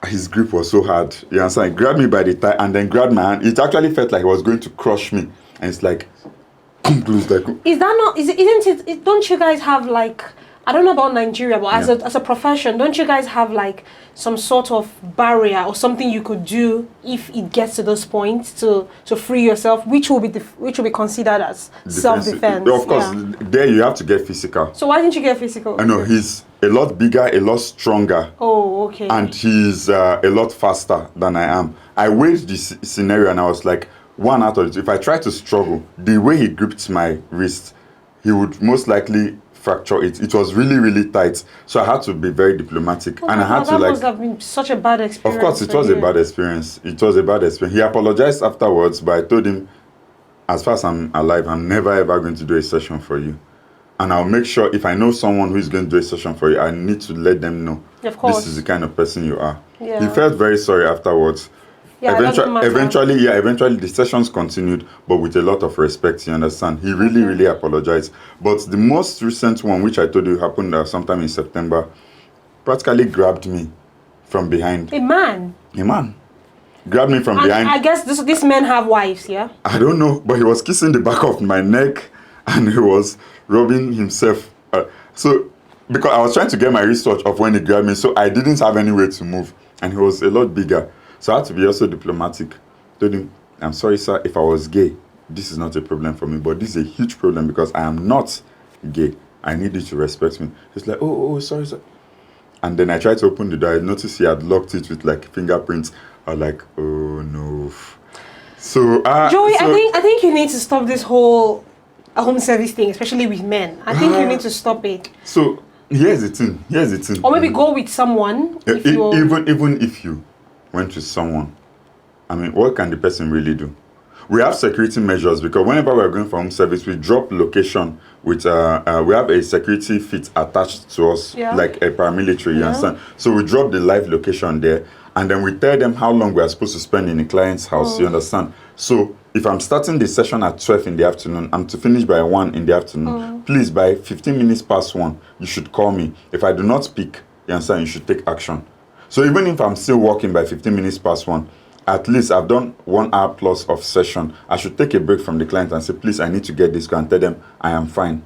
his grip was so hard. You understand? He grabbed me by the thigh and then grabbed my hand. It actually felt like he was going to crush me. And it's like, close, like. Is that not? Isn't it? Don't you guys have like? I don't know about Nigeria, but as a profession, don't you guys have like some sort of barrier or something you could do if it gets to those points to free yourself, which will be considered as self-defense? Of course, there you have to get physical. So why didn't you get physical? I know he's a lot bigger, a lot stronger. Oh, okay. And he's a lot faster than I am. I weighed this scenario and I was like, one out of it. If I try to struggle, the way he gripped my wrist, he would most likely fracture it. It was really, really tight. So I had to be very diplomatic. Oh, and I had to like... That must have been such a bad experience. Of course, it was a bad experience. It was a bad experience. He apologized afterwards, but I told him, as far as I'm alive, I'm never ever going to do a session for you. And I'll make sure if I know someone who is going to do a session for you, I need to let them know. Of course. This is the kind of person you are. Yeah. He felt very sorry afterwards. Yeah, eventually the sessions continued, but with a lot of respect, you understand. He really, really apologized. But the most recent one, which I told you happened sometime in September, practically grabbed me from behind. A man? A man. Grabbed me from behind. I guess these men have wives, yeah? I don't know, but he was kissing the back of my neck and he was rubbing himself. So, because I was trying to get my wristwatch off when he grabbed me, so I didn't have any way to move. And he was a lot bigger. So I had to be also diplomatic. Told him, I'm sorry, sir, if I was gay, this is not a problem for me. But this is a huge problem because I am not gay. I need you to respect me. He's like, oh, sorry, sir. And then I tried to open the door. I noticed he had locked it with like fingerprints. I was like, oh no. So Joey, I think you need to stop this whole home service thing, especially with men. I think you need to stop it. So here's the thing. Or maybe go with someone. Even if you went to someone, I mean, what can the person really do? We have security measures because whenever we're going for home service, we drop location with we have a security fit attached to us, like a paramilitary, you understand? So we drop the live location there and then we tell them how long we are supposed to spend in the client's house, you understand? So if I'm starting the session at 12 in the afternoon, I'm to finish by 1 in the afternoon. Please, by 15 minutes past 1, you should call me. If I do not speak, you understand, you should take action. So even if I'm still working by 15 minutes past 1, at least I've done 1 hour plus of session. I should take a break from the client and say, please, I need to get this, and tell them I am fine.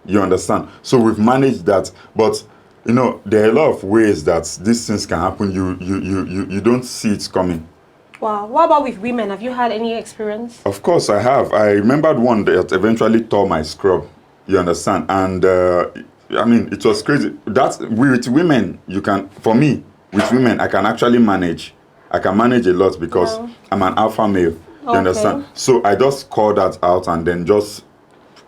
You understand? So we've managed that. But, you know, there are a lot of ways that these things can happen. You don't see it coming. Wow. What about with women? Have you had any experience? Of course, I have. I remembered one that eventually tore my scrub. You understand? And, I mean, it was crazy. With women, you can, for me, with women, I can actually manage. I can manage a lot because I'm an alpha male. You understand? So I just call that out and then just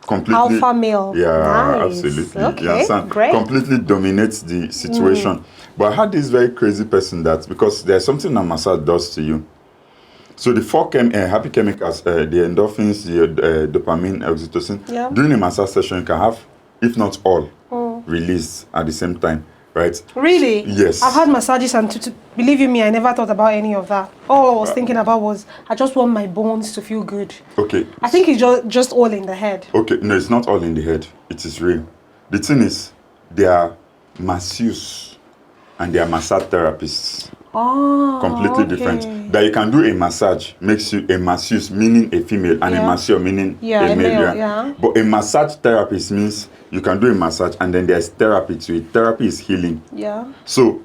completely... Alpha male. Yeah, nice. absolutely. Okay, you understand? great. Completely dominates the situation. But I had this very crazy person that, because there's something that massage does to you. So the four happy chemicals, the endorphins, the dopamine, oxytocin, during a massage session, you can have, if not all, released at the same time. Right? Really? Yes. I've had massages and believe you me, I never thought about any of that. All I was thinking about was I just want my bones to feel good. Okay. I think it's just all in the head. Okay, no, it's not all in the head. It is real. The thing is, they are masseuses and they are massage therapists. Oh, completely different. That you can do a massage makes you a masseuse, meaning a female, and a masseur, meaning a male. But a massage therapist means you can do a massage and then there's therapy to it. Therapy is healing. Yeah. So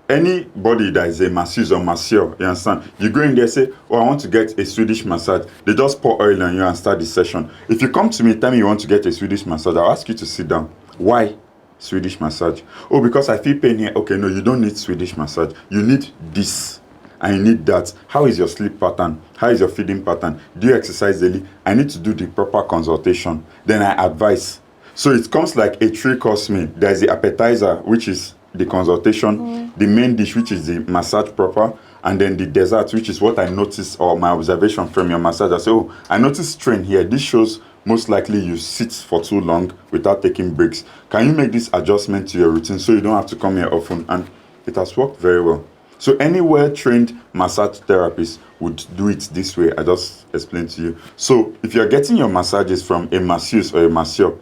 anybody that is a masseuse or masseur, you understand, you go in there and say, oh, I want to get a Swedish massage. They just pour oil on you and start the session. If you come to me, tell me you want to get a Swedish massage, I'll ask you to sit down. Why Swedish massage? Oh, because I feel pain here. Okay, no, you don't need Swedish massage. You need this and you need that. How is your sleep pattern? How is your feeding pattern? Do you exercise daily? I need to do the proper consultation. Then I advise. So it comes like a 3-course meal. There's the appetizer, which is the consultation, the main dish, which is the massage proper, and then the dessert, which is what I noticed or my observation from your massage. I say, oh, I noticed strain here. This shows most likely you sit for too long without taking breaks. Can you make this adjustment to your routine so you don't have to come here often? And it has worked very well. So any well-trained massage therapist would do it this way. I just explained to you. So if you're getting your massages from a masseuse or a masseur,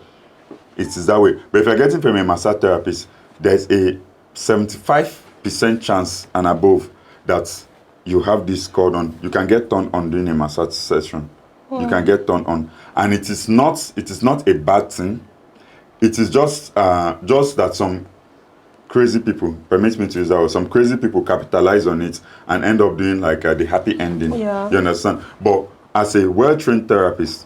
it is that way. But if you're getting from a massage therapist, there's a 75% percent chance and above that you have this cordon. You can get turned on during a massage session. You can get turned on, and it is not a bad thing. It is just that some crazy people, permit me to use that word, some crazy people capitalize on it and end up doing like the happy ending. Yeah. You understand? But as a well-trained therapist,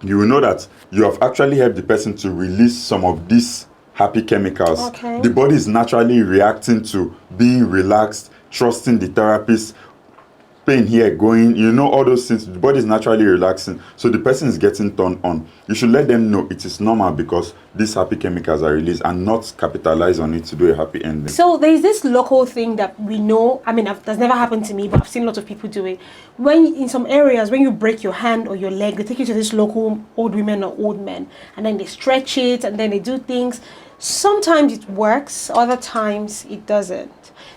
you will know that you have actually helped the person to release some of these happy chemicals. Okay. The body is naturally reacting to being relaxed, trusting the therapist, pain here going, all those things. The body is naturally relaxing, so the person is getting turned on. You should let them know it is normal because these happy chemicals are released, and not capitalize on it to do a happy ending. So there's this local thing that we know. I mean, that's never happened to me, but I've seen a lot of people do it. When in some areas, when you break your hand or your leg, they take you to this local old women or old men, and then they stretch it, and then they do things. Sometimes it works, other times it doesn't.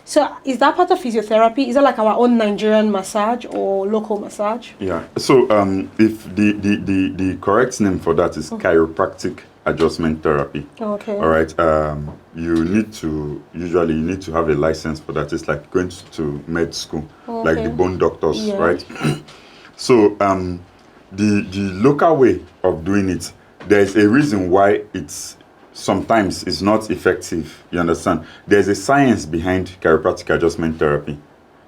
So is that part of physiotherapy? Is that like our own Nigerian massage or local massage? Yeah. So if the correct name for that is chiropractic adjustment therapy. Okay. All right. You need to have a license for that. It's like going to med school, like the bone doctors, Yeah. right? So the local way of doing it, there's a reason why sometimes it's not effective. You understand? There's a science behind chiropractic adjustment therapy.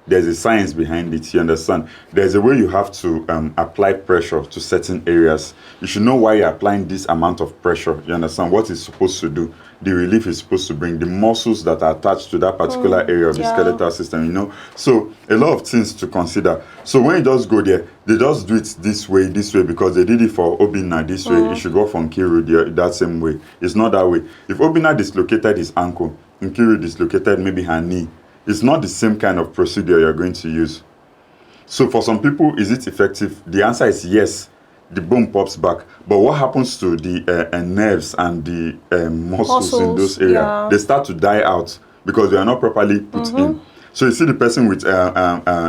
There's a science behind it. You understand? There's a way you have to apply pressure to certain areas. You should know why you're applying this amount of pressure. You understand what it's supposed to do, the relief is supposed to bring, the muscles that are attached to that particular area of the skeletal system. So a lot of things to consider. So when you just go there, they just do it this way because they did it for Obinna this way. It should go for Nkiru that same way. It's not that way. If Obinna dislocated his ankle, Nkiru dislocated maybe her knee, it's not the same kind of procedure you're going to use. So for some people, is it effective? The answer is yes. The bone pops back. But what happens to the nerves and the muscles in those areas? Yeah. They start to die out because they are not properly put in. So you see the person with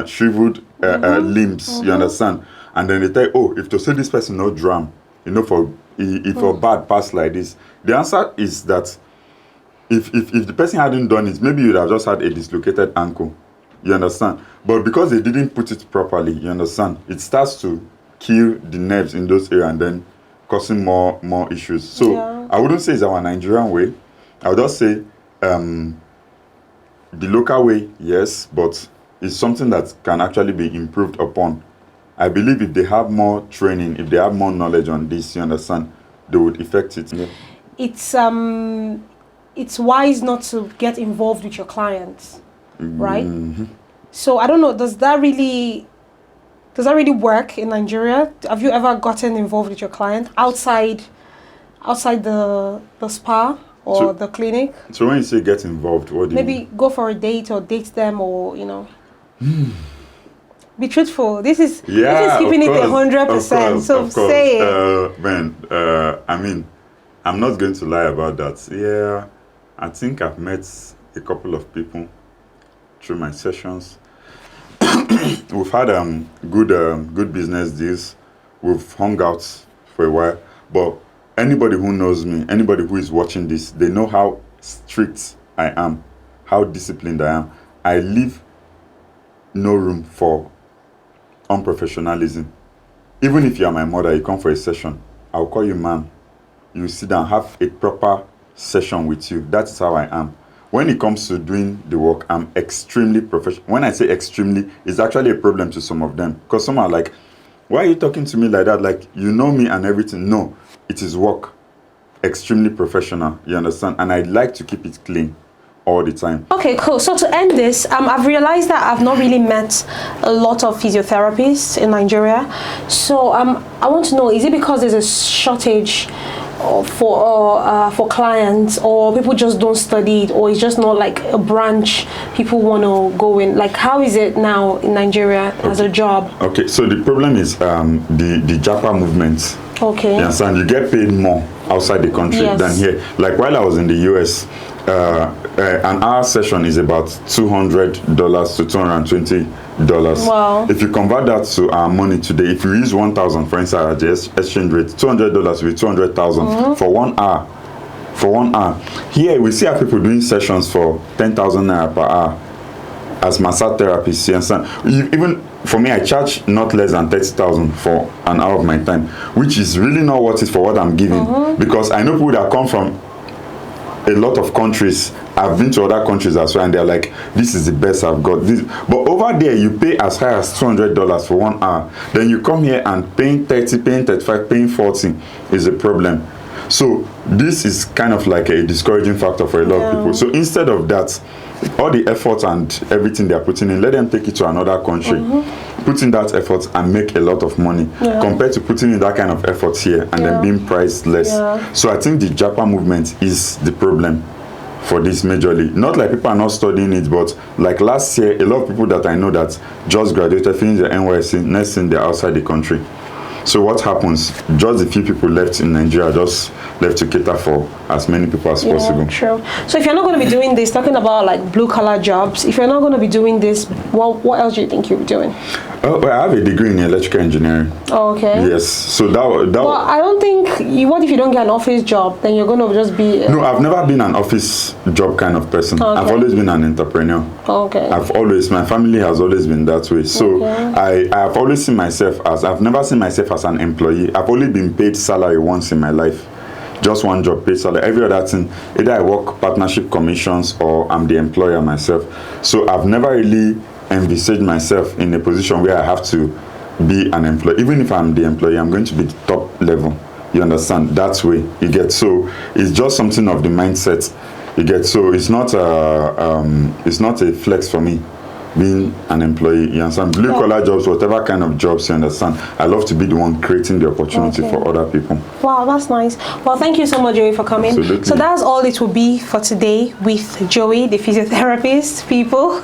shriveled limbs, you understand? And then they tell you, if to say this person no drum, if a bad pass like this. The answer is that if the person hadn't done it, maybe you'd have just had a dislocated ankle. You understand? But because they didn't put it properly, you understand, it starts to kill the nerves in those areas and then causing more issues. So I wouldn't say it's our Nigerian way. I would just say the local way, yes, but it's something that can actually be improved upon. I believe if they have more training, if they have more knowledge on this, you understand, they would effect it. Yeah. It's wise not to get involved with your clients, right? So I don't know, does that really work in Nigeria? Have you ever gotten involved with your client outside the spa or the clinic? So when you say get involved, what do you maybe go for a date or date them, or be truthful. This is keeping it 100%. So say it. I mean, I'm not going to lie about that. Yeah, I think I've met a couple of people through my sessions. We've had good business deals. We've hung out for a while. But anybody who knows me, anybody who is watching this, they know how strict I am, how disciplined I am. I leave no room for unprofessionalism. Even if you are my mother, you come for a session, I'll call you ma'am. You sit down, have a proper session with you. That is how I am. When it comes to doing the work, I'm extremely professional. When I say extremely, it's actually a problem to some of them. Because some are like, why are you talking to me like that? Like, you know me and everything. No, it is work. Extremely professional, you understand? And I like to keep it clean all the time. Okay, cool. So to end this, I've realized that I've not really met a lot of physiotherapists in Nigeria. So I want to know, is it because there's a shortage for clients, or people just don't study it, or it's just not like a branch people want to go in? Like, how is it now in Nigeria as a job? Okay, so the problem is the Japa movement. Okay. You understand? You get paid more outside the country than here. Like while I was in the US, an hour session is about $200 to $220. Wow. If you convert that to our money today, if you use 1,000 for instance at the exchange rate, $200 will be 200,000 for 1 hour. for 1 hour. Here we see our people doing sessions for 10,000 naira per hour as massage therapists. You understand? Even for me, I charge not less than 30,000 for an hour of my time, which is really not worth it for what I'm giving, because I know people that come from a lot of countries. I've been to other countries as well, and they're like, this is the best I've got. This, but over there, you pay as high as $200 for 1 hour. Then you come here and paying 30, paying 35, paying 40 is a problem. So this is kind of like a discouraging factor for a lot of people. So instead of that, all the effort and everything they're putting in, let them take it to another country, put in that effort and make a lot of money compared to putting in that kind of effort here and then being priced less. So I think the Japa movement is the problem for this majorly. Not like people are not studying it, but like last year, a lot of people that I know that just graduated, finished their NYSC, next thing they're outside the country. So what happens? Just a few people left in Nigeria, just left to cater for as many people as possible. True. So if you're not going to be doing this, talking about like blue collar jobs, if you're not going to be doing this, what else do you think you'll be doing? Well, I have a degree in electrical engineering. Oh, okay. Yes. So that. Well, I don't think. What if you don't get an office job? Then you're going to just be. No, I've never been an office job kind of person. Okay. I've always been an entrepreneur. Okay. My family has always been that way. So I have always seen myself as, I've never seen myself as an employee. I've only been paid salary once in my life. Just one job, paid salary. Every other thing, either I work partnership commissions or I'm the employer myself. So I've never really envisaged myself in a position where I have to be an employee. Even if I'm the employee, I'm going to be the top level. You understand? That way you get. So it's just something of the mindset you get. So it's not a flex for me being an employee. You understand? Blue collar jobs, whatever kind of jobs, you understand, I love to be the one creating the opportunity for other people. Wow, that's nice. Well, thank you so much, Joey, for coming. Absolutely. So that's all it will be for today with Joey, the physiotherapist, people.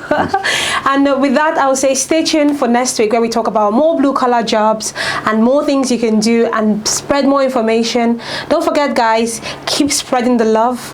And with that, I will say stay tuned for next week, where we talk about more blue collar jobs and more things you can do and spread more information. Don't forget, guys, keep spreading the love.